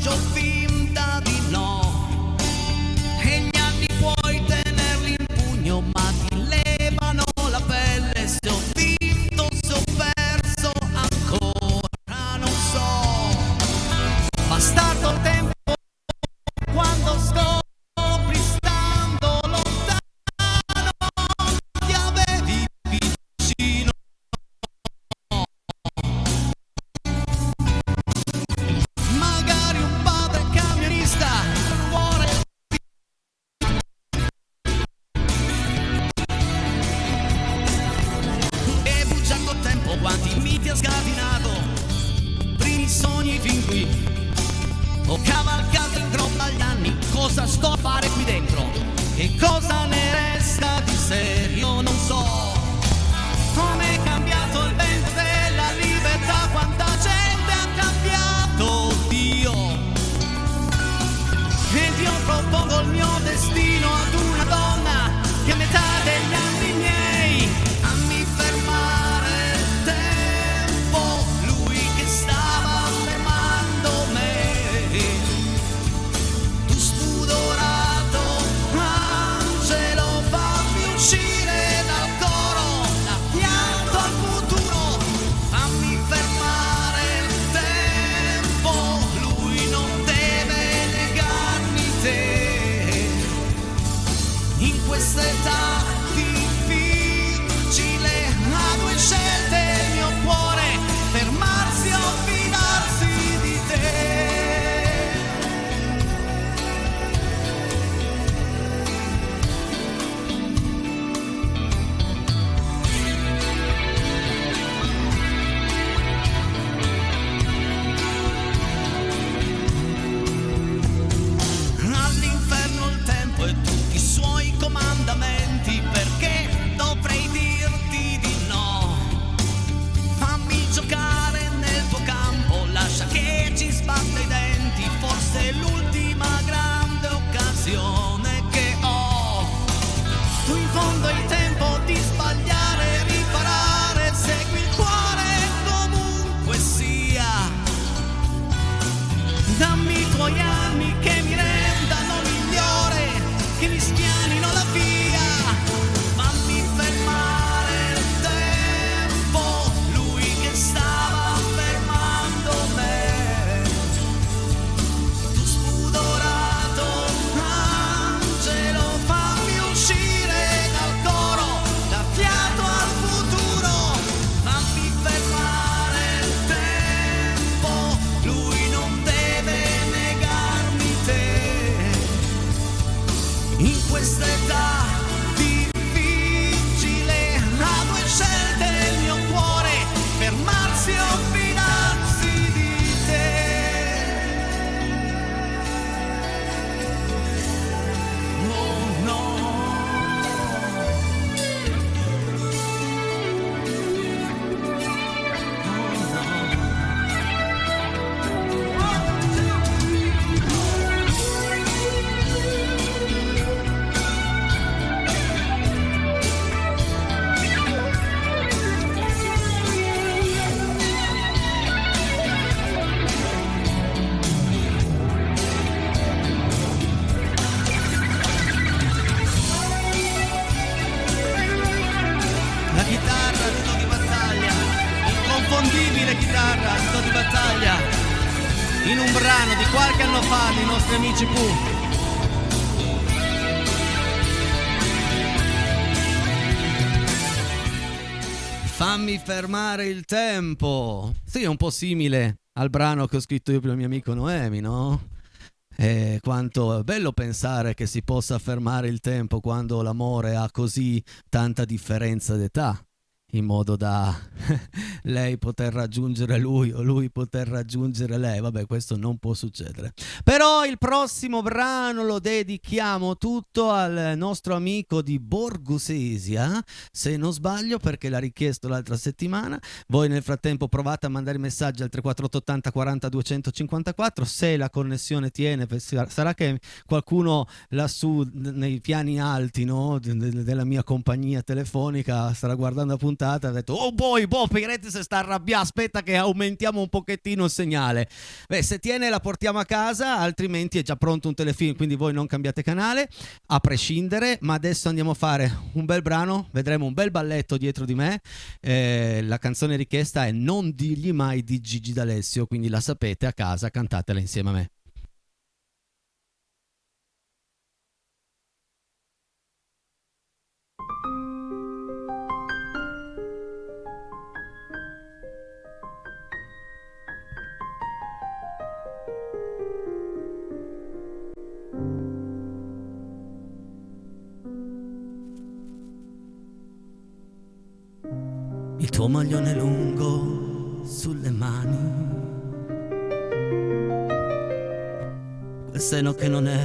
faccio finta di no, e gli anni puoi tenerli in pugno ma ti levano la pelle. Se ho vinto, se ho perso, ancora non so. Bastato il tempo quando scopri stando lontano ti avevi vicino. Magari un padre camionista, un cuore e bugiardo il tempo, quanti miti ha scatinato, primi sogni fin qui. Ho cavalcato in groppa gli anni, cosa sto a fare qui dentro? E cosa ne resta di serio? Non so. Come è cambiato il vento della libertà, quanta gente ha cambiato Dio. Ed io propongo il mio destino ad una donna che a metà degli anni miei, fammi fermare il tempo, lui che stava fermando me. Tu spudorato angelo, fammi uscire dal coro, da fianco al futuro, fammi fermare il tempo, lui non deve negarmi te. In questa età difficile ha due scelte il mio cuore, fermarsi o fidarsi di te. All'inferno il tempo e tutti i suoi comandamenti, perché dovrei dirti di no? Fammi giocare nel tuo campo, lascia che ci sbatta i denti, forse è l'ultima grande occasione che ho. Tu in fondo hai tempo di sbagliare, riparare, segui il cuore comunque sia. Dammi i tuoi anni che mi rendano migliore, che mi spianino la via. Fammi fermare il tempo, lui che stava fermando me. Tu spudorato angelo, fammi uscire dal coro, da fiato al futuro. Fammi fermare il tempo, lui non deve negarmi te. In questa età difficile ha due scelte il mio cuore, fermarsi o fidarsi di te. Oh no. La chitarra di Tony Battaglia, inconfondibile chitarra di Tony Battaglia, in un brano di qualche anno fa dei nostri amici Pooh. Fammi fermare il tempo. Sì, è un po' simile al brano che ho scritto io per il mio amico Noemi, no? Quanto è bello pensare che si possa fermare il tempo quando l'amore ha così tanta differenza d'età, in modo da lei poter raggiungere lui o lui poter raggiungere lei. Vabbè, questo non può succedere. Però il prossimo brano lo dedichiamo tutto al nostro amico di Borgosesia, se non sbaglio, perché l'ha richiesto l'altra settimana. Voi nel frattempo provate a mandare messaggi al 34880 40 254, se la connessione tiene. Sarà che qualcuno lassù nei piani alti, no, della mia compagnia telefonica starà guardando appunto puntata, ha detto oh boy, Pirete si sta arrabbiando, aspetta che aumentiamo un pochettino il segnale. Beh, se tiene la portiamo a casa, altrimenti è già pronto un telefilm, quindi voi non cambiate canale, a prescindere. Ma adesso andiamo a fare un bel brano, vedremo un bel balletto dietro di me. La canzone richiesta è Non digli mai di Gigi D'Alessio, quindi la sapete a casa, cantatela insieme a me. Il tuo maglione lungo sulle mani, quel seno che non è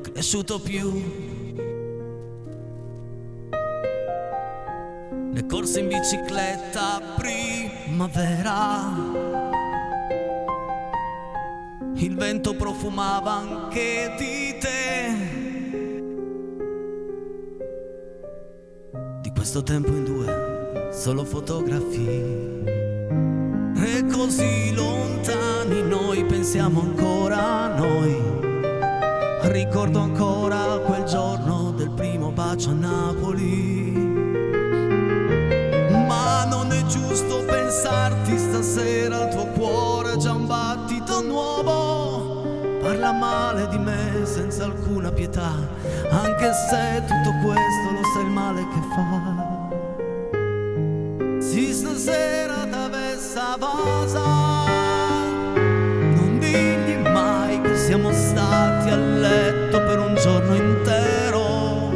cresciuto più, le corse in bicicletta primavera, il vento profumava anche di te. Di questo tempo in due solo fotografie, e così lontani noi pensiamo ancora a noi. Ricordo ancora quel giorno del primo bacio a Napoli. Ma non è giusto pensarti stasera, il tuo cuore è già un battito nuovo. Parla male di me senza alcuna pietà, anche se tutto questo lo sai il male che fa. Si stasera t'avessa cosa, non digli mai che siamo stati a letto per un giorno intero,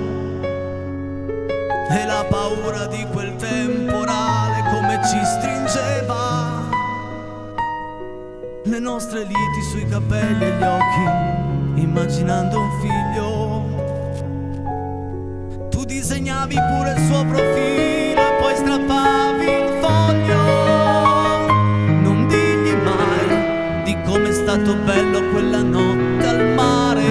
e la paura di quel temporale come ci stringeva, le nostre liti sui capelli e gli occhi, immaginando un figlio. Tu disegnavi pure il suo profilo e poi strappavi il foglio. Non digli mai di com'è stato bello quella notte al mare.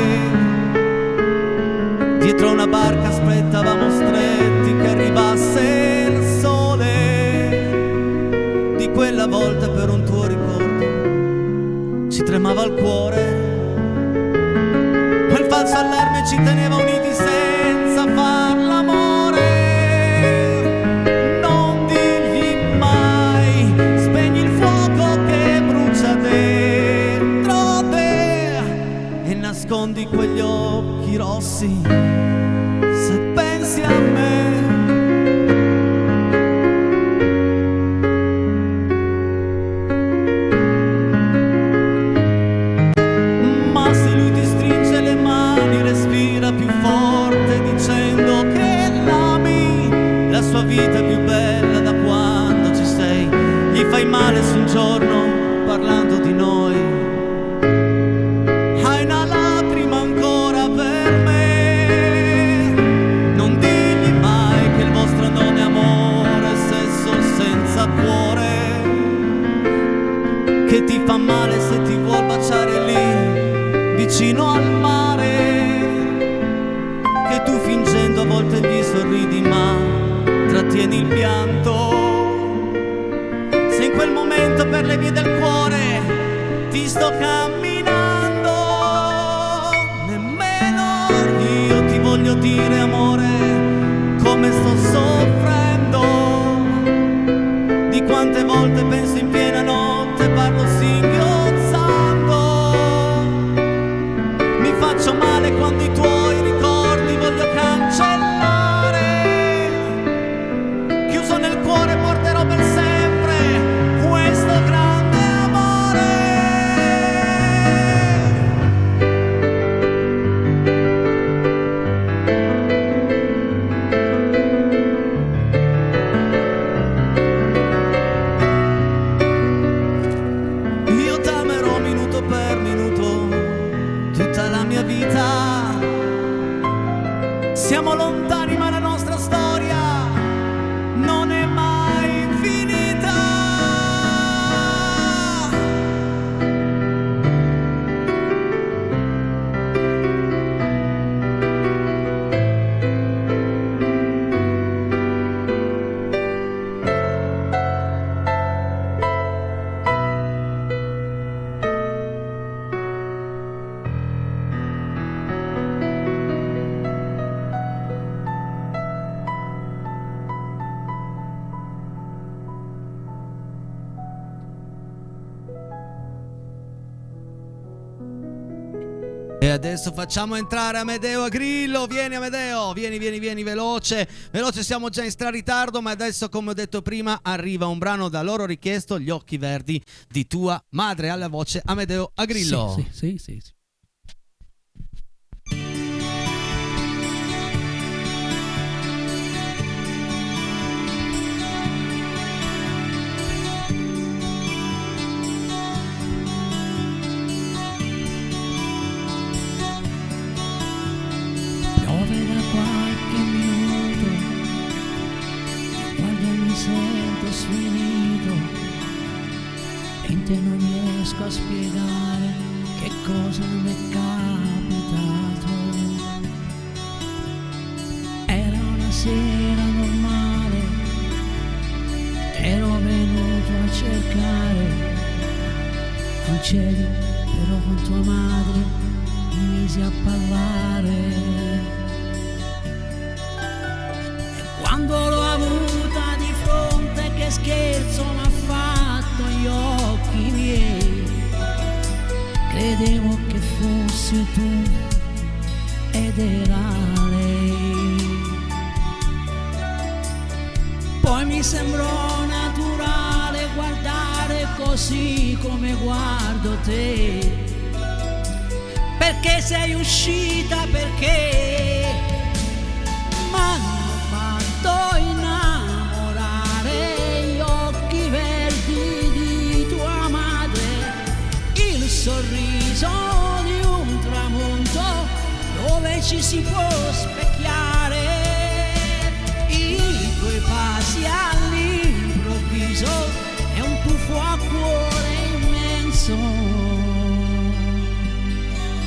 Dietro una barca aspettavamo stretti che arrivasse il sole. Di quella volta per un tuo ricordo ci tremava il cuore. Quel falso allarme ci teneva uniti senza far l'amore. Non digli mai, spegni il fuoco che brucia dentro te e nascondi quegli occhi rossi se pensi a me. Vita più bella da quando ci sei, gli fai male su un giorno parlando di noi. Hai una lacrima ancora per me. Non digli mai che il vostro non è amore, sesso senza cuore, che ti fa male se ti vuol baciare lì vicino al mare, che tu fingendo a volte gli sorridi ma trattieni il pianto. Se in quel momento per le vie del cuore ti sto camminando, nemmeno io ti voglio dire amore come sto soffrendo. Di quante volte penso in piena notte, parlo singhiozzando. Mi faccio male quando i tuoi ricordi voglio cancellare. Nel cuore porterò per sempre questo grande amore. adesso facciamo entrare Amedeo Agrillo. Vieni Amedeo, vieni veloce, siamo già in ritardo, ma adesso, come ho detto prima, arriva un brano da loro richiesto, Gli occhi verdi di tua madre, alla voce Amedeo Agrillo. Sì. Piove da qualche minuto, guarda e mi sento sfinito, in te non riesco a spiegare che cosa mi è capitato. Era una sera normale, ero venuto a cercare, non c'eri, però con tua madre mi misi a parlare. Quando l'ho avuta di fronte, che scherzo m'ha fatto gli occhi miei, credevo che fossi tu ed era lei. Poi mi sembrò naturale guardare così come guardo te, perché sei uscita, perché m'hanno fatto innamorare gli occhi verdi di tua madre, il sorriso di un tramonto dove ci si può specchiare, i tuoi passi all'improvviso è un tuffo a cuore immenso.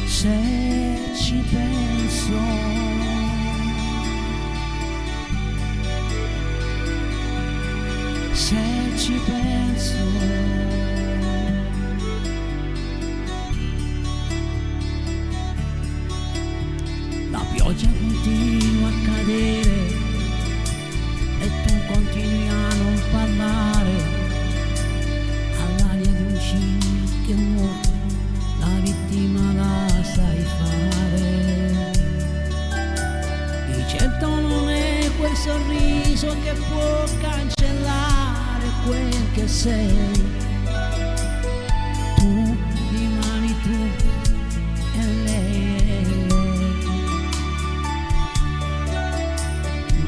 Se ci penso, se ci penso, la pioggia continua a cadere e tu continui a non parlare, all'aria di un cigno che muore, la vittima la sai fare. Di certo non è quel sorriso che può cancellare quel che sei. Tu rimani tu e lei è lei.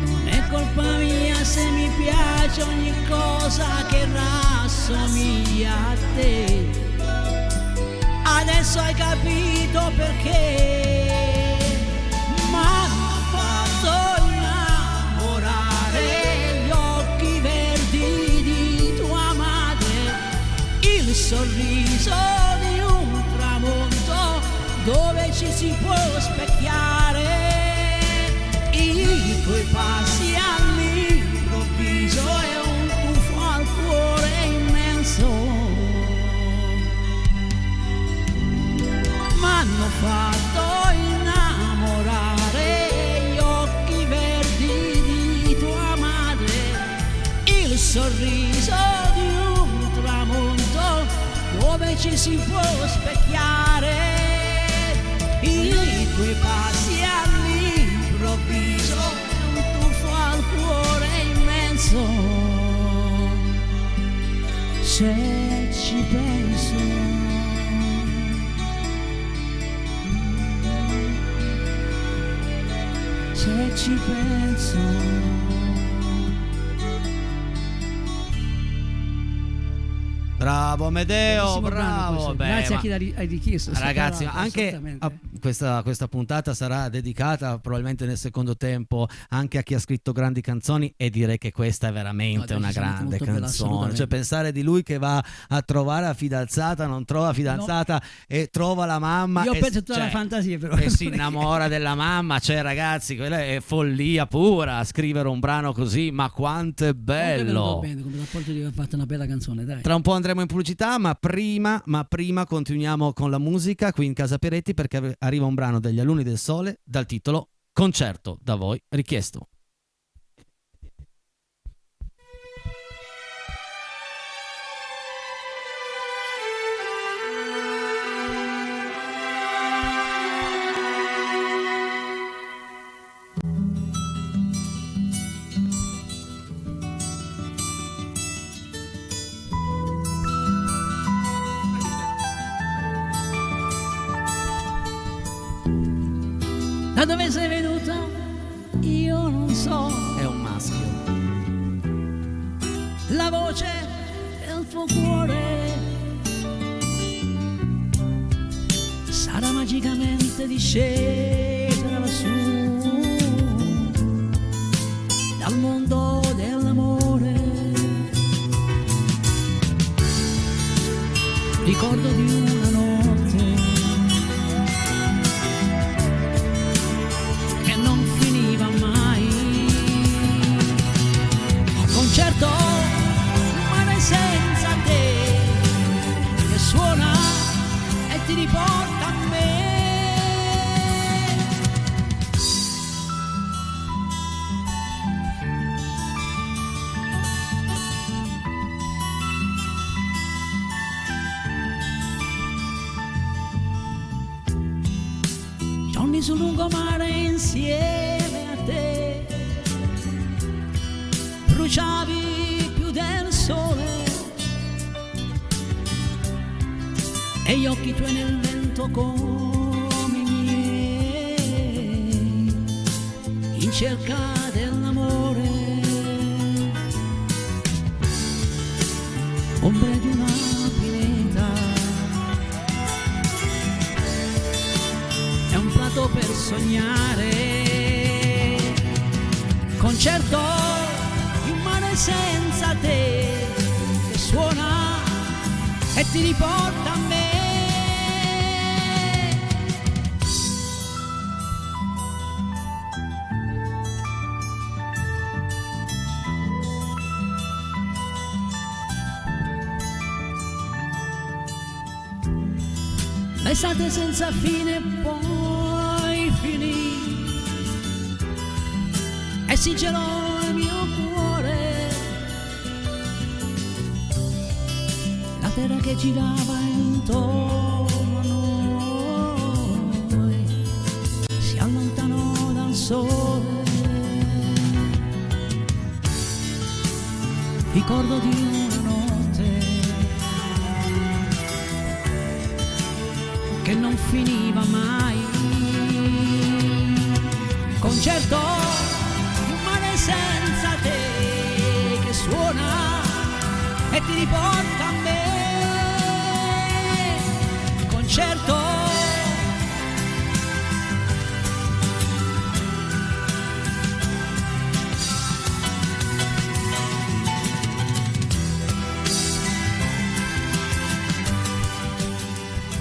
Non è colpa mia se mi piace ogni cosa che rassomiglia a te. Adesso hai capito perché m'hanno fatto innamorare gli occhi verdi di tua madre, il sorriso di un tramonto dove ci si può specchiare, i tuoi passi all'improvviso è un tuffo al cuore immenso. M'hanno fatto innamorare gli occhi verdi di tua madre, il sorriso di un tramonto dove ci si può specchiare, i tuoi passi all'improvviso è un tuffo al cuore immenso. Se ci penso, se ci penso. Bravo Amedeo, bravo. Beh, grazie a chi hai richiesto. Ragazzi, anche questa puntata sarà dedicata probabilmente nel secondo tempo anche a chi ha scritto grandi canzoni, e direi che questa è veramente una grande canzone. Cioè, pensare di lui che va a trovare la fidanzata, non trova fidanzata e trova la mamma. Io penso tutta la fantasia, però. E si innamora della mamma. Cioè, ragazzi, quella è follia pura, scrivere un brano così, ma quanto è bello. Bene, come rapporto di aver fatto una bella canzone, dai. Tra un po' andremo in pubblicità, ma prima continuiamo con la musica qui in Casa Peretti, perché arriva un brano degli Alunni del Sole dal titolo Concerto, da voi richiesto. Da dove sei venuta? Io non so. È un maschio. La voce del tuo cuore sarà magicamente discesa lassù dal mondo dell'amore. Ricordo di una notte che non finiva mai, un concerto umano senza te, che suona e ti riporta a me. Giorni sul lungomare insieme a te, bruciavi più del sole e gli occhi tuoi nel vento come i miei, in cerca dell'amore, ombre di una pineta, è un prato per sognare, concerto di un mare senza te, che suona e ti riporta a me. L'estate senza fine poi finì e si gelò il mio cuore, la terra che girava intorno a noi si allontanò dal sole. Ricordo di una notte che non finiva mai, concerto di un mare senza te, che suona e ti riporta a me, concerto.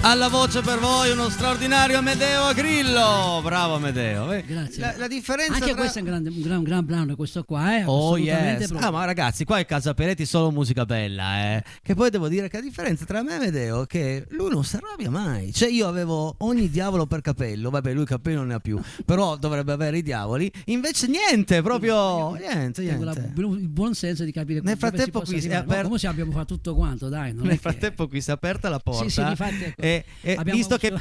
Alla voce per voi uno straordinario Amedeo Agrillo. Bravo Amedeo. Grazie. La differenza Anche tra... questo è un gran brano, questo qua, Oh assolutamente yes. proprio. Ma ragazzi, qua è Casa Peretti solo musica bella, Che poi devo dire che la differenza tra me e Amedeo è che lui non si arrabbia mai. Cioè io avevo ogni diavolo per capello. Vabbè, lui capelli non ne ha più, però dovrebbe avere i diavoli. Invece niente, proprio niente. Il buon senso di capire Nel frattempo qui si è aperto... come se abbiamo fatto tutto quanto, dai. Non Nel è frattempo qui si è aperta la porta. Sì, difatti, ecco. E visto che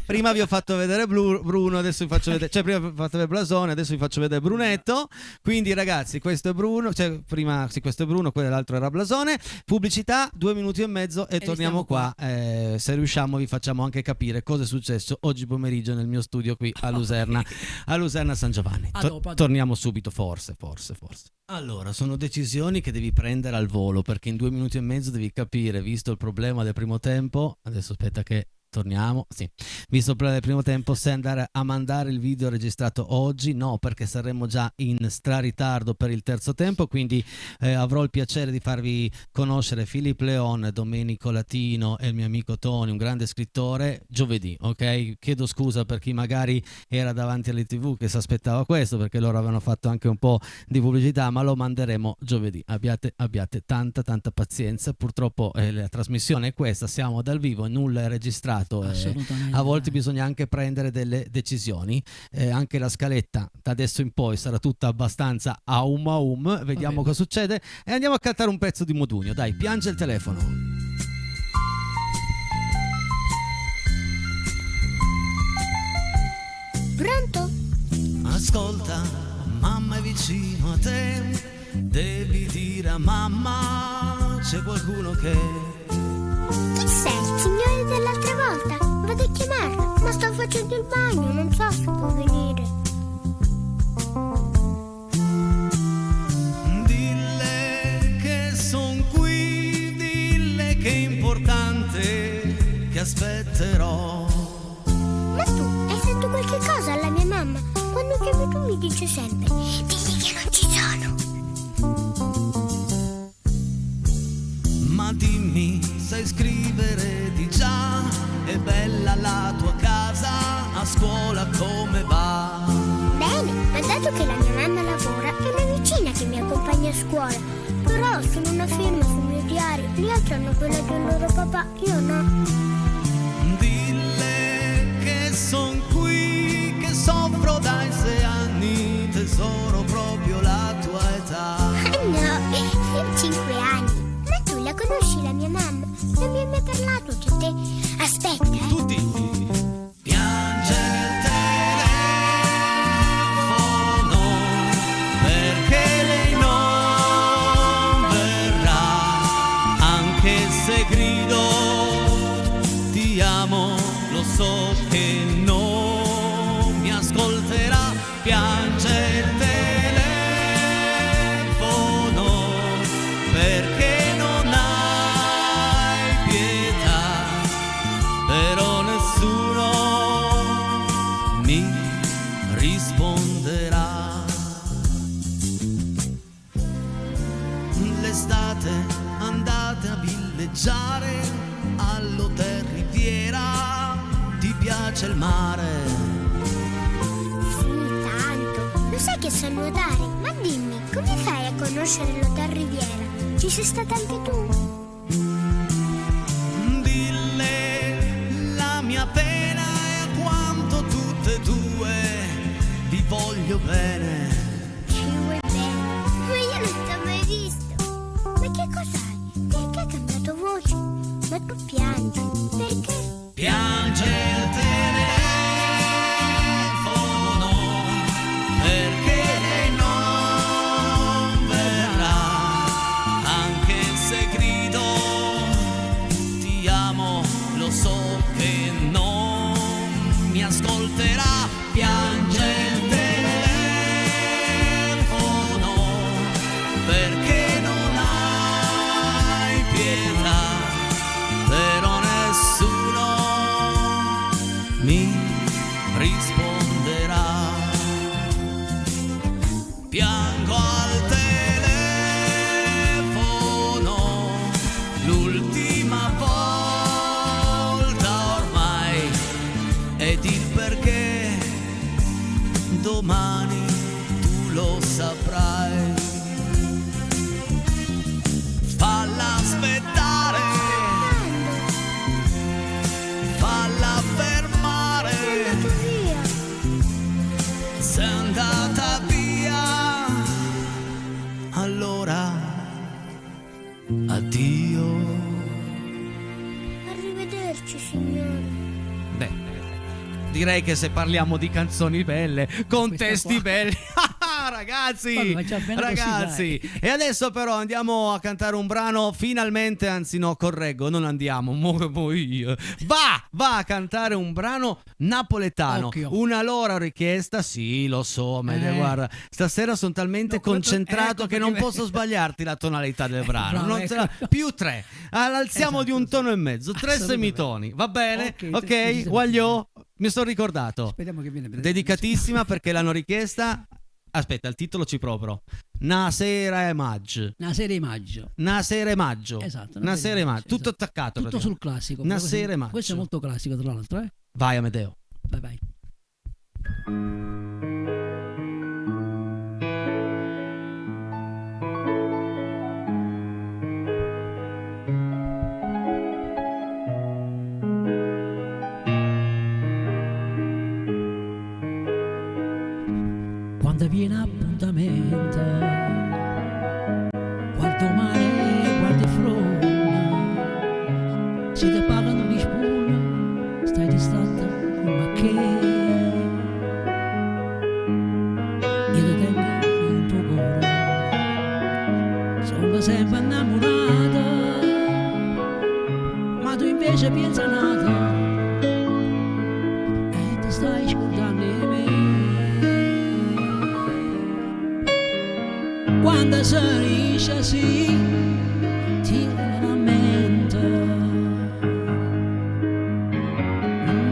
prima vi ho fatto vedere Bruno, adesso vi faccio vedere, cioè prima vi ho fatto vedere Blasone, adesso vi faccio vedere Brunetto. Quindi ragazzi, questo è Bruno, cioè prima sì, questo è Bruno, quell'altro era Blasone. Pubblicità, 2 minuti e mezzo e torniamo qua. Se riusciamo vi facciamo anche capire cosa è successo oggi pomeriggio nel mio studio qui a Luserna, a Luserna San Giovanni. Torniamo subito, forse. Allora, sono decisioni che devi prendere al volo, perché in 2 minuti e mezzo devi capire, visto il problema del primo tempo. Adesso aspetta che torniamo, sì. Visto il problema del primo tempo, se andare a mandare il video registrato oggi, no, perché saremmo già in straritardo per il terzo tempo, quindi avrò il piacere di farvi conoscere Filippo Leon, Domenico Latino e il mio amico Tony, un grande scrittore, giovedì, ok? Chiedo scusa per chi magari era davanti alle TV che si aspettava questo, perché loro avevano fatto anche un po' di pubblicità, ma lo manderemo giovedì. Abbiate tanta pazienza, purtroppo la trasmissione è questa, siamo dal vivo, nulla è registrato. A volte bisogna anche prendere delle decisioni, anche la scaletta da adesso in poi sarà tutta abbastanza aum, vediamo cosa succede e andiamo a cantare un pezzo di Modugno. Dai, piange il telefono. Pronto? Ascolta, mamma è vicino a te, devi dire a mamma c'è qualcuno che... Chi sei? Il signore dell'altra volta? Vado a chiamarlo. Ma sto facendo il bagno, non so se può venire. Dille che son qui, dille che è importante, che aspetterò. Ma tu hai fatto qualche cosa alla mia mamma? Quando chiami tu mi dice sempre: digli che non ci sono. Ma dimmi, sai scrivere di già? È bella la tua casa, a scuola come va? Bene, ma dato che la mia mamma lavora, è una vicina che mi accompagna a scuola. Però sono una firma sul mio diario, gli altri hanno quella del loro papà, io no. Dille che son qui, che soffro dai 6 anni, tesoro proprio la tua età. Ah no, io ho 5 anni. Ma tu la conosci la mia mamma? Non mi hai mai parlato di te. Aspetta, Tu digli, piange il telefono, perché lei non verrà, anche se grido ti amo, lo so che non mi ascolterà. Piange il telefono, perché non hai pietà, però nessuno mi risponderà. L'estate andate a villeggiare all'Hotel Riviera, ti piace il mare? sì, tanto. Lo sai che so nuotare? Ma dimmi, come fai a conoscere l'Hotel Riviera? Ci sei stata anche tu? Dille, la mia pena è quanto tutte e due vi voglio bene. Ci vuoi bene? Ma io non ti ho mai visto. Ma che cos'hai? Perché hai cambiato voce? Ma tu piangi. Perché? Piange il telefono, perché lei non verrà, anche se grido ti amo, lo so che non mi ascolterà. Piange il telefono, perché non hai pietà, però nessuno mi risponderà. Piango al telefono, l'ultima volta ormai, ed il perché domani tu lo saprai. Falla aspettare, falla fermare, Andato via. sei andata via, allora addio. Arrivederci, signore. Beh, direi che se parliamo di canzoni belle, con Questa testi qua. belli, ragazzi, Vabbè, ma già bene così, ragazzi. E adesso però andiamo a cantare un brano, finalmente, anzi no, correggo, non andiamo, muovo io. Va a cantare un brano napoletano. Occhio. Una loro richiesta, sì, lo so, Media, guarda, stasera sono talmente No, quello- concentrato ecco che non perché- posso sbagliarti la tonalità del brano. bravo, Non ecco. ce la- più 3, alziamo di un Esatto, tono e mezzo, 3 assolutamente. semitoni, va bene? Ok, Ok, tre- Guagliò, mi sono ricordato. Speriamo che viene bene. Dedicatissima perché l'hanno richiesta. Aspetta, il titolo ci provo. Una sera è maggio. Una serie maggio. Una sera è maggio. Esatto. Una sera è maggio. Tutto esatto. attaccato. Tutto sul praticamente. classico. Una Questo- sera e maggio. Questo è molto classico, tra l'altro, eh? Vai, Amedeo. Vai, vai. Quando viene appuntamento, guardo mare, guardo fronna, si te parlano di spugna, stai distratto, ma che? Io ti tengo nel tuo cuore, sono sempre innamorata, ma tu invece pensa nata, stai scordando me. Quando si riesce sì, ti lamenta,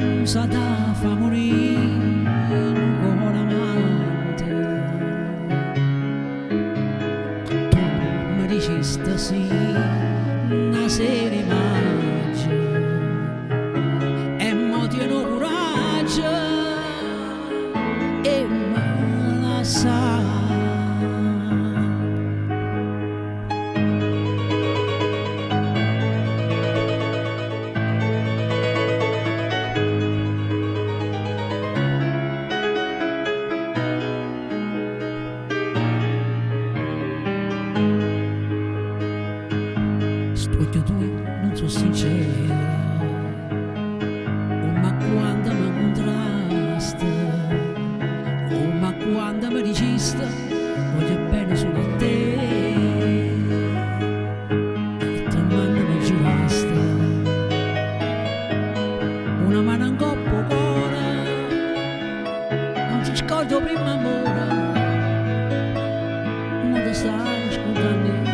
non sa da fa morire ancora amante. Tu mi dici stasì una sera di maggio e mo tieno coraggio e me la sa. Studio tu non so sincera, oh ma quando mi contrasta, oh ma quando mi regista, voglio bene solo a te, e tra mano mi giurasta, una mano in coppo cuore, non ti scordo prima amore, non ti stai scordando.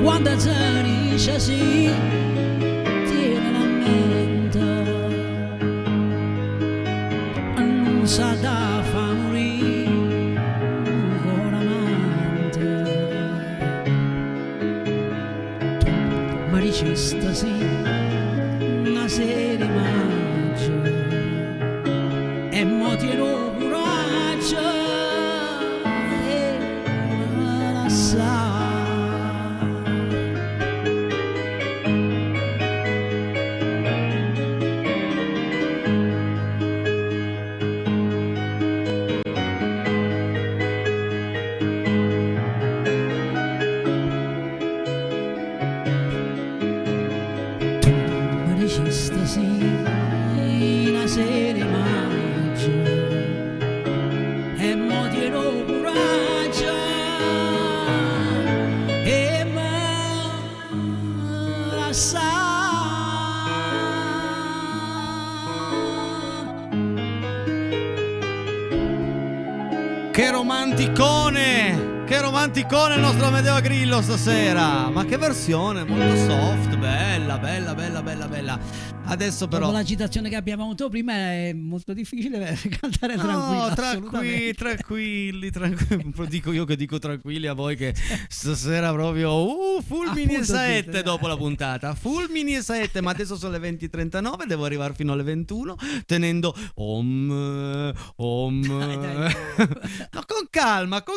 Quando si riesce sì, tiene la mente, non sa da fa morire ancora amante. Tu mi dici stasì una sera di maggio e mo tieno coraggio e me la sa. Stasì una sera di maggio e mo tieno coraggio e me la sa. Che romanticone! Che romanticone il nostro Amedeo Grillo stasera! Ma che versione, molto soft, bella, bella, bella, bella, bella. Adesso però... Dopo l'agitazione che abbiamo avuto prima è molto difficile cantare tranquilli. Tranquilli. Dico io che dico tranquilli a voi che stasera proprio fulmini e saette dopo la puntata. Fulmini e saette, ma adesso sono le 20:39, devo arrivare fino alle 21 tenendo Dai. No, con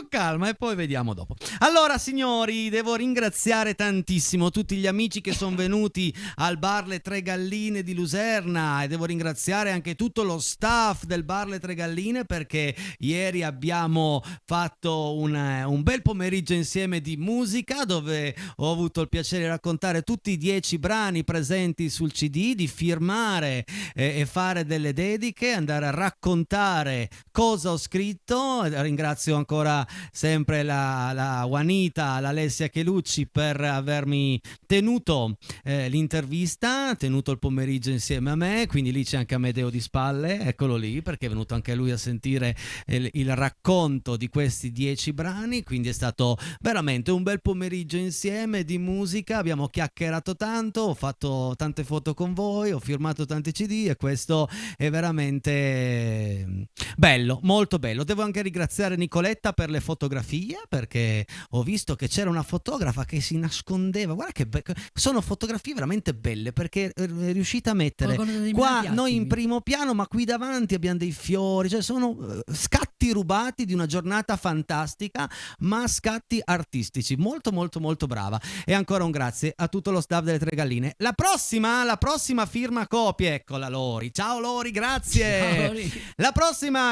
calma e poi vediamo dopo. Allora signori, devo ringraziare tantissimo tutti gli amici che sono venuti al bar Le Tre Galline di Luserna e devo ringraziare anche tutto lo staff del bar Le Tre Galline perché ieri abbiamo fatto un bel pomeriggio insieme di musica dove ho avuto il piacere di raccontare tutti i 10 brani presenti sul CD, di firmare e fare delle dediche, andare a raccontare cosa ho scritto. Ringrazio ancora sempre la Juanita, l'Alessia Chelucci per avermi tenuto l'intervista, tenuto il pomeriggio insieme a me, quindi lì c'è anche Amedeo di spalle, eccolo lì perché è venuto anche lui a sentire il racconto di questi 10 brani, quindi è stato veramente un bel pomeriggio insieme di musica, abbiamo chiacchierato tanto, ho fatto tante foto con voi, ho firmato tanti CD e questo è veramente bello, molto bello. Devo anche ringraziare Nicoletta per le fotografie perché ho visto che c'era una fotografa che si nascondeva, guarda che sono fotografie veramente belle perché è riuscita a mettere qua noi in primo piano ma qui davanti abbiamo dei fiori, cioè sono scatti rubati di una giornata fantastica ma scatti artistici, molto molto molto brava e ancora un grazie a tutto lo staff delle Tre Galline. La prossima firma copie, eccola Lori, ciao Lori, grazie. Ciao, Lori.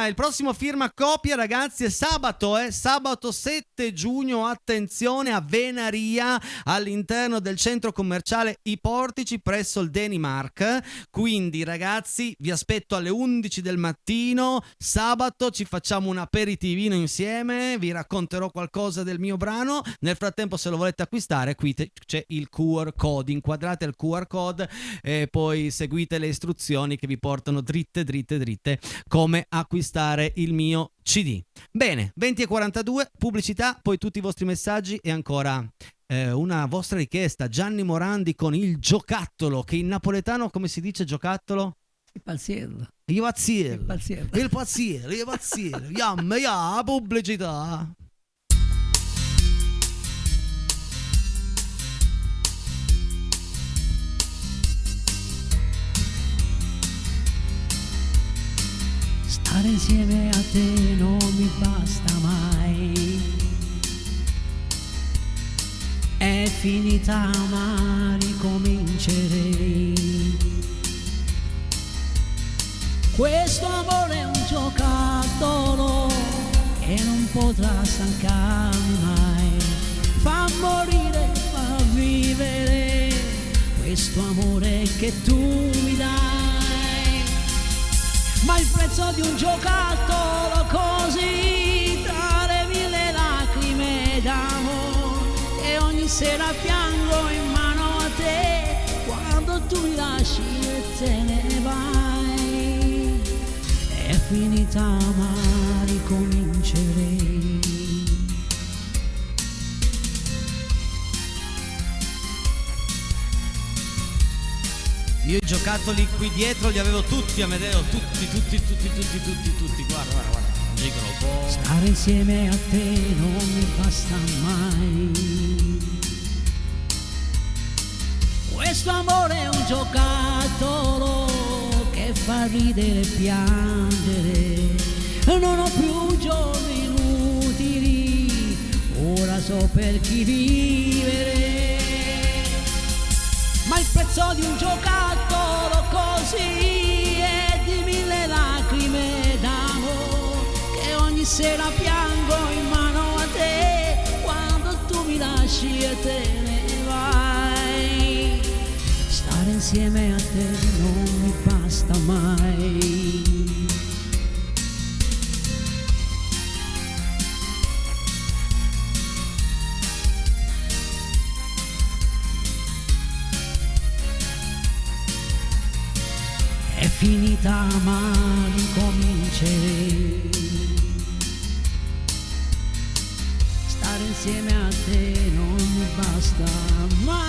Il prossimo firma copie ragazzi è sabato 7 giugno, attenzione, a Venaria, all'interno del centro commerciale I Portici presso il Danimark. Quindi ragazzi, vi aspetto alle 11 del mattino, sabato ci facciamo un aperitivino insieme, vi racconterò qualcosa del mio brano. Nel frattempo, se lo volete acquistare, qui c'è il QR code, inquadrate il QR code e poi seguite le istruzioni che vi portano dritte come acquistare il mio CD. Bene, 20:42, pubblicità, poi tutti i vostri messaggi e ancora una vostra richiesta. Gianni Morandi con Il Giocattolo, che in napoletano come si dice giocattolo? Il pazziello. Il pazziello. Il pazziello. Il pazziello. Yam, pubblicità. Stare insieme a te non mi basta mai. È finita ma ricomincerei. Questo amore è un giocattolo e non potrà stancarmi mai. Fa morire, fa vivere questo amore che tu mi dai. Ma il prezzo di un giocattolo così, tra le mille lacrime d'amore, e ogni sera piango in mano a te, quando tu mi lasci e te ne vai. È finita ma ricomincerei. Io i giocattoli qui dietro li avevo tutti, Amedeo, tutti, guarda, gigano un po'. Stare insieme a te non mi basta mai. Questo amore è un giocattolo che fa ridere e piangere. Non ho più giorni inutili, ora so per chi vivere. Ma il prezzo di un giocattolo così è di mille lacrime d'amore, che ogni sera piango in mano a te, quando tu mi lasci e te ne vai. Stare insieme a te non mi basta mai. È finita ma ricomincerei. Stare insieme a te non mi basta mai.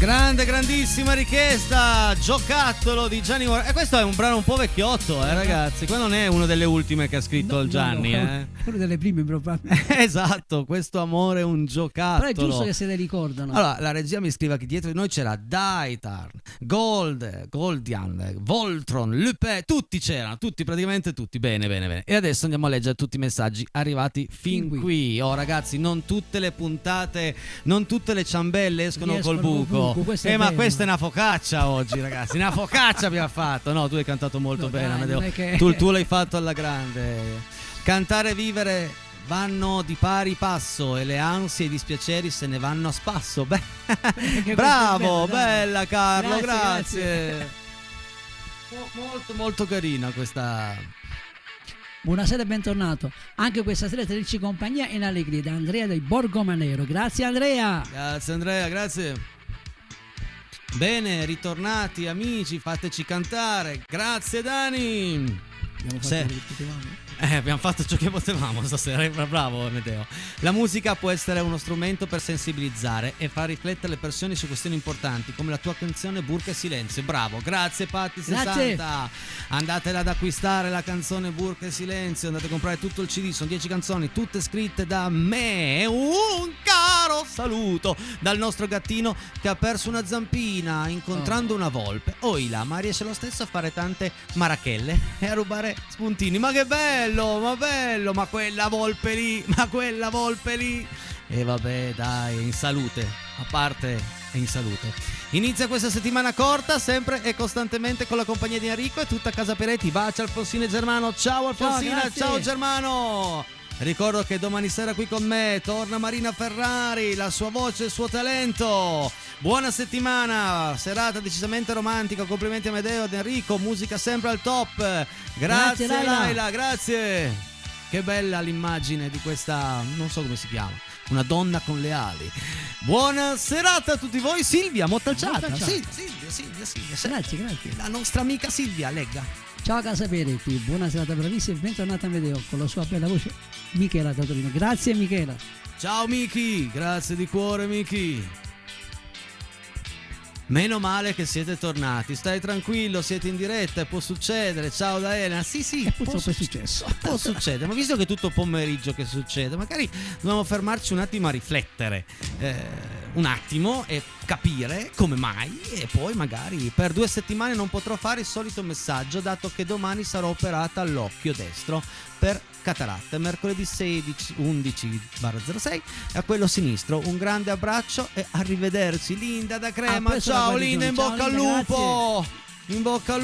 Una grandissima richiesta, Giocattolo di Gianni Morandi. E questo è un brano un po' vecchiotto, ragazzi. Quello non è uno delle ultime che ha scritto il Gianni. Uno delle prime probabilmente. Esatto, questo amore è un giocattolo. Però è giusto che se ne ricordano. Allora, la regia mi scrive che dietro di noi c'era Daitar, Goldian, Voltron, Lupin, tutti c'erano, praticamente tutti. Bene. E adesso andiamo a leggere tutti i messaggi arrivati fin qui. Oh ragazzi, non tutte le puntate, non tutte le ciambelle escono col buco. Ma questa è una focaccia oggi, ragazzi. Una focaccia abbiamo fatto. No, tu hai cantato molto bene, Amedeo. Che... Tu l'hai fatto alla grande. Cantare e vivere vanno di pari passo e le ansie e i dispiaceri se ne vanno a spasso. Bravo, bella Carlo, grazie. Molto carina questa. Buonasera e bentornato. Anche questa sera tenerci compagnia in allegria da Andrea del Borgomanero. Grazie Andrea. Grazie Andrea, grazie. Bene, ritornati amici, fateci cantare. Grazie Dani. Abbiamo fatto ciò che potevamo stasera, bravo Amedeo. La musica può essere uno strumento per sensibilizzare e far riflettere le persone su questioni importanti, come la tua canzone Burka e Silenzio. Bravo, grazie Patti60. Andatela ad acquistare la canzone Burka e Silenzio, andate a comprare tutto il CD, sono 10 canzoni, tutte scritte da me. Un caro saluto dal nostro gattino che ha perso una zampina incontrando una volpe. Ma riesce lo stesso a fare tante marachelle e a rubare spuntini. Ma che bello, ma quella volpe lì. E vabbè, dai, in salute, a parte e in salute. Inizia questa settimana corta, sempre e costantemente con la compagnia di Enrico e tutta Casa Peretti. Bacia Alfonsina e Germano. Ciao Alfonsina, ciao Germano. Ricordo che domani sera qui con me torna Marina Ferrari, la sua voce e il suo talento. Buona settimana, serata decisamente romantica, complimenti a Amedeo ed Enrico, musica sempre al top. Grazie Laila, grazie. Che bella l'immagine di questa, non so come si chiama, una donna con le ali. Buona serata a tutti voi. Silvia, Montalciata. Silvia. Grazie. La nostra amica Silvia, legga. Ciao Casa Peretti, buona serata bravissima e bentornata a Amedeo con la sua bella voce Michela da Torino. Grazie Michela. Ciao Miki, grazie di cuore Miki. Meno male che siete tornati, stai tranquillo, siete in diretta e può succedere. Ciao da Elena. Sì, purtroppo è successo. Può succedere, ma visto che è tutto pomeriggio che succede, magari dobbiamo fermarci un attimo a riflettere, un attimo e capire come mai, e poi magari per 2 settimane non potrò fare il solito messaggio dato che domani sarò operata all'occhio destro per cataratta, mercoledì 11/06 e a quello sinistro un grande abbraccio e arrivederci. Linda da Crema, ciao Linda, in bocca al lupo. In bocca al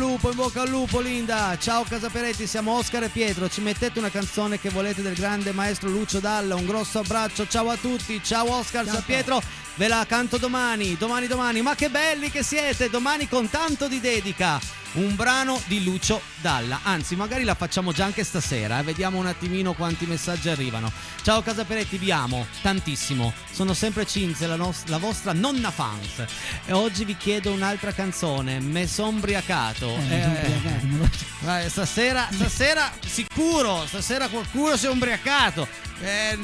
lupo Linda. Ciao Casa Peretti, siamo Oscar e Pietro, ci mettete una canzone che volete del grande maestro Lucio Dalla, un grosso abbraccio, ciao a tutti, ciao Oscar, ciao Pietro, ve la canto domani, ma che belli che siete, domani con tanto di dedica, un brano di Lucio Dalla, anzi magari la facciamo già anche stasera, vediamo un attimino quanti messaggi arrivano. Ciao Casa Peretti, vi amo tantissimo, sono sempre Cinzia, la vostra nonna fans, e oggi vi chiedo un'altra canzone, me son briacato. Stasera sicuro, stasera qualcuno si è ubriacato,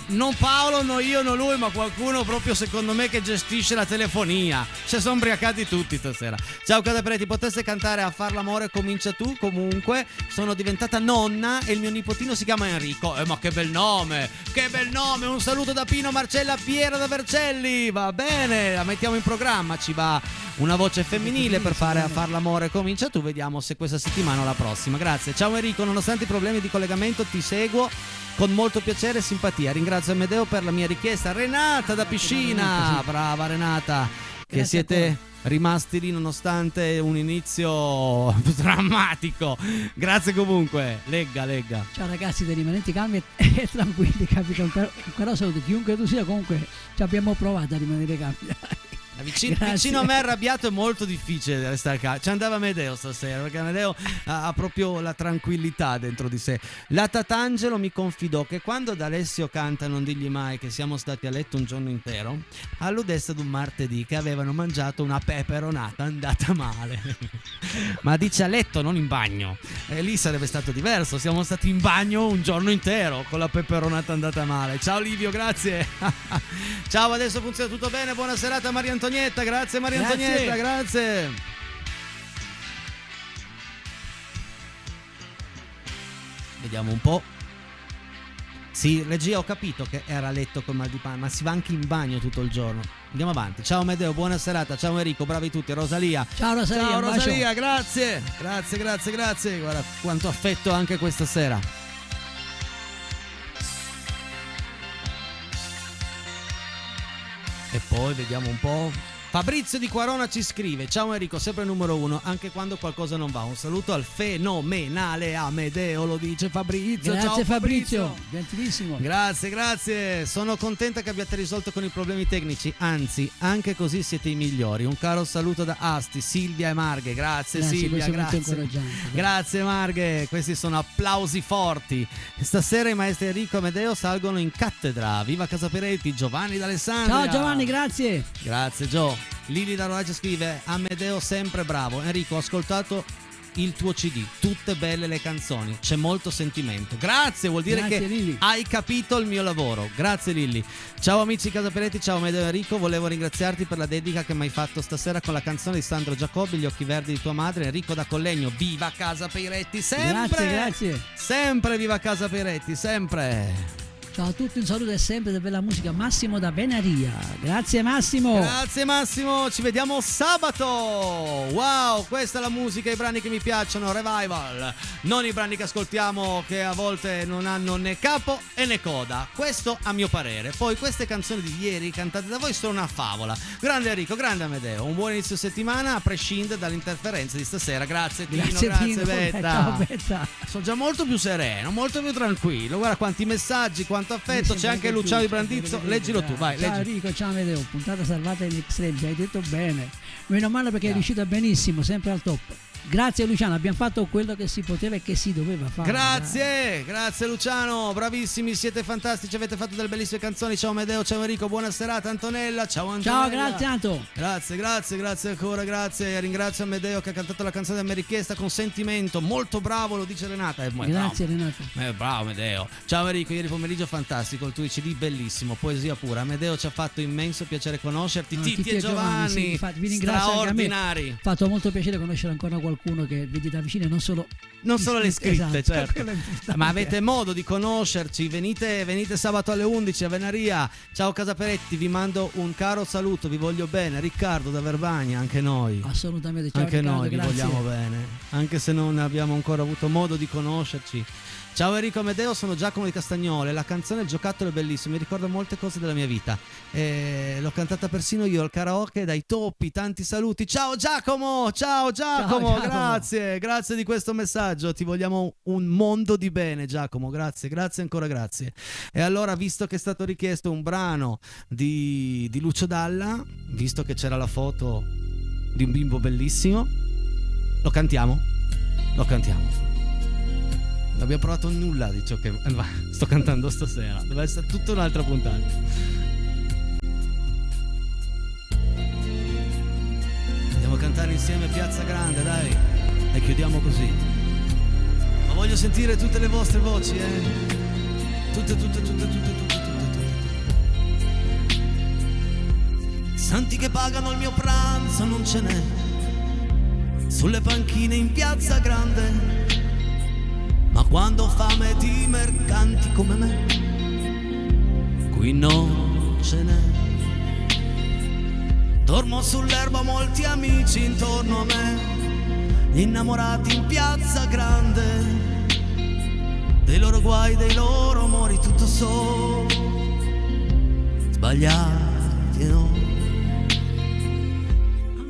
non Paolo, non io, non lui, ma qualcuno proprio secondo me che gestisce la telefonia. Ci sono ubriacati tutti stasera. Ciao Casa Peretti, poteste cantare A far l'amore comincia tu? Comunque sono diventata nonna e il mio nipotino si chiama Enrico. Ma che bel nome, un saluto da Pino Marcella Piera da Vercelli. Va bene, la mettiamo in programma, ci va una voce femminile per fare A far l'amore comincia tu, vediamo se questa settimana o la prossima. Grazie. Ciao Enrico, nonostante i problemi di collegamento ti seguo con molto piacere e simpatia. Ringrazio Amedeo per la mia richiesta. Renata da Piscina, brava Renata, che grazie, siete rimasti lì nonostante un inizio drammatico. Grazie comunque, legga. Ciao ragazzi dei rimanenti calmi e tranquilli, capito? Ancora saluto chiunque tu sia, comunque ci abbiamo provato a rimanere calmi. Vicino a me arrabbiato è molto difficile restare calmo. Ci andava Amedeo stasera perché Amedeo ha proprio la tranquillità dentro di sé. La Tatangelo mi confidò che quando ad Alessio canta Non digli mai che siamo stati a letto un giorno intero, alludesse ad un martedì che avevano mangiato una peperonata andata male. Ma dice a letto, non in bagno, e lì sarebbe stato diverso. Siamo stati in bagno un giorno intero con la peperonata andata male. Ciao Livio, grazie. Ciao, adesso funziona tutto bene. Buona serata Maria Antonietta, grazie Maria Antonietta, grazie. Vediamo un po'. Sì, regia, ho capito che era a letto con mal di pancia, ma si va anche in bagno tutto il giorno. Andiamo avanti. Ciao Medeo, buona serata. Ciao Enrico, bravi tutti. Rosalia. Ciao Rosalia, grazie. Guarda quanto affetto anche questa sera. E poi vediamo un po'. Fabrizio di Quarona ci scrive: ciao Enrico, sempre numero 1 anche quando qualcosa non va. Un saluto al fenomenale Amedeo, lo dice Fabrizio. Grazie, ciao Fabrizio, gentilissimo. Grazie. Sono contenta che abbiate risolto con i problemi tecnici, anzi anche così siete i migliori. Un caro saluto da Asti, Silvia e Marghe. Grazie Silvia, grazie Marghe. Questi sono applausi forti. Stasera i maestri Enrico e Amedeo salgono in cattedra. Viva Casa Peretti, Giovanni d'Alessandria. Ciao Giovanni, grazie Gio. Lili da Roraggio scrive: Amedeo sempre bravo. Enrico, ho ascoltato il tuo CD, tutte belle le canzoni, c'è molto sentimento. Grazie, vuol dire che Lilli. Hai capito il mio lavoro. Grazie Lilli. Ciao amici di Casa Peretti, ciao Amedeo e Enrico, volevo ringraziarti per la dedica che mi hai fatto stasera con la canzone di Sandro Giacobbi, Gli occhi verdi di tua madre. Enrico da Collegno, viva Casa Peretti sempre. Grazie. Sempre viva Casa Peretti, sempre. Ciao a tutti, un saluto e sempre di bella musica, Massimo da Venaria. Grazie Massimo. Grazie Massimo, ci vediamo sabato. Wow, questa è la musica, i brani che mi piacciono, Revival. Non i brani che ascoltiamo che a volte non hanno né capo e né coda. Questo a mio parere. Poi queste canzoni di ieri cantate da voi sono una favola. Grande Enrico, grande Amedeo. Un buon inizio settimana a prescindere dall'interferenza di stasera. Grazie Tino, grazie Betta. Ciao Betta. Sono già molto più sereno, molto più tranquillo. Guarda quanti messaggi, quanto affetto. C'è anche Luciano di Brandizzo. Leggilo tu, vai. Ciao leggi. Enrico, ciao Amedeo. Puntata salvata in extreme, ci hai detto bene. Meno male perché è riuscita benissimo, sempre al top. Grazie Luciano, abbiamo fatto quello che si poteva e che si doveva fare. Grazie Luciano, bravissimi, siete fantastici, avete fatto delle bellissime canzoni. Ciao Amedeo, ciao Enrico, buona serata. Antonella, ciao Antonella. Ciao, grazie Anto. Grazie ancora, grazie. Ringrazio Amedeo che ha cantato la canzone da me richiesta con sentimento, molto bravo, lo dice Renata. Grazie Renata. Bravo Amedeo. Ciao Enrico, ieri pomeriggio fantastico, il tuo CD bellissimo, poesia pura. Amedeo, ci ha fatto immenso piacere conoscerti. Titi e Giovanni, sì, infatti, vi ringrazio, straordinari. Mi ha fatto molto piacere conoscere ancora qualcuno che vedi da vicino, non solo le scritte, esatto, certo. Ma avete modo di conoscerci, venite sabato alle 11 a Venaria. Ciao Casaperetti, vi mando un caro saluto, vi voglio bene. Riccardo da Verbania, anche noi. Assolutamente, ciao anche Riccardo, noi vi grazie. vogliamo bene, anche se non abbiamo ancora avuto modo di conoscerci. Ciao Enrico Amedeo, sono Giacomo di Castagnole. La canzone Il giocattolo è bellissima, mi ricorda molte cose della mia vita. L'ho cantata persino io al karaoke dai Topi. Tanti saluti. Ciao Giacomo, ciao Giacomo. Grazie di questo messaggio. Ti vogliamo un mondo di bene, Giacomo. Grazie ancora, grazie. E allora, visto che è stato richiesto un brano di Lucio Dalla, visto che c'era la foto di un bimbo bellissimo, lo cantiamo. Non abbiamo provato nulla di ciò che sto cantando stasera. Deve essere tutta un'altra puntata. Andiamo a cantare insieme Piazza Grande, dai. E chiudiamo così. Ma voglio sentire tutte le vostre voci, Tutte. Santi che pagano il mio pranzo non ce n'è. Sulle panchine in Piazza Grande. Ma quando ho fame di mercanti come me, qui non ce n'è. Dormo sull'erba, molti amici intorno a me, innamorati in Piazza Grande, dei loro guai, dei loro amori, tutto so, sbagliati no.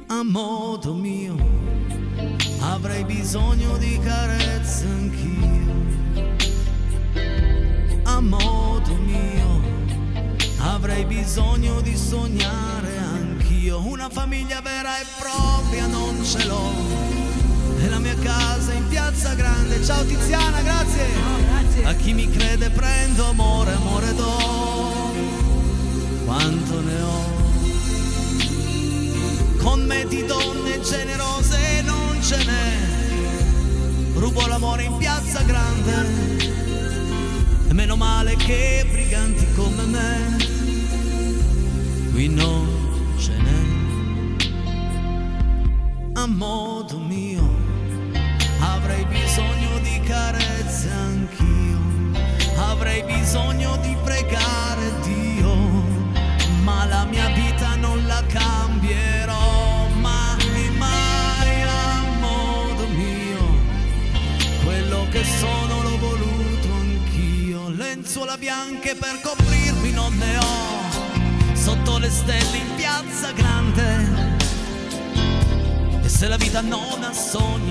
A modo mio avrei bisogno di carezze anch'io. A modo mio avrei bisogno di sognare anch'io. Una famiglia vera e propria non ce l'ho, e la mia casa in Piazza Grande. Ciao Tiziana, grazie. Grazie. A chi mi crede prendo amore do, quanto ne ho. Con me di donne generose non ce n'è. Rubo l'amore in Piazza Grande, e meno male che briganti come me qui non ce n'è. A modo mio avrei bisogno di carezze anch'io, avrei bisogno di pregare Dio, ma la mia vita non la cambierò mai a modo mio. Quello che sono l'ho voluto anch'io. Lenzuola bianche per coprirmi non ne ho, sotto le stelle in Piazza Grande. E se la vita non ha sogni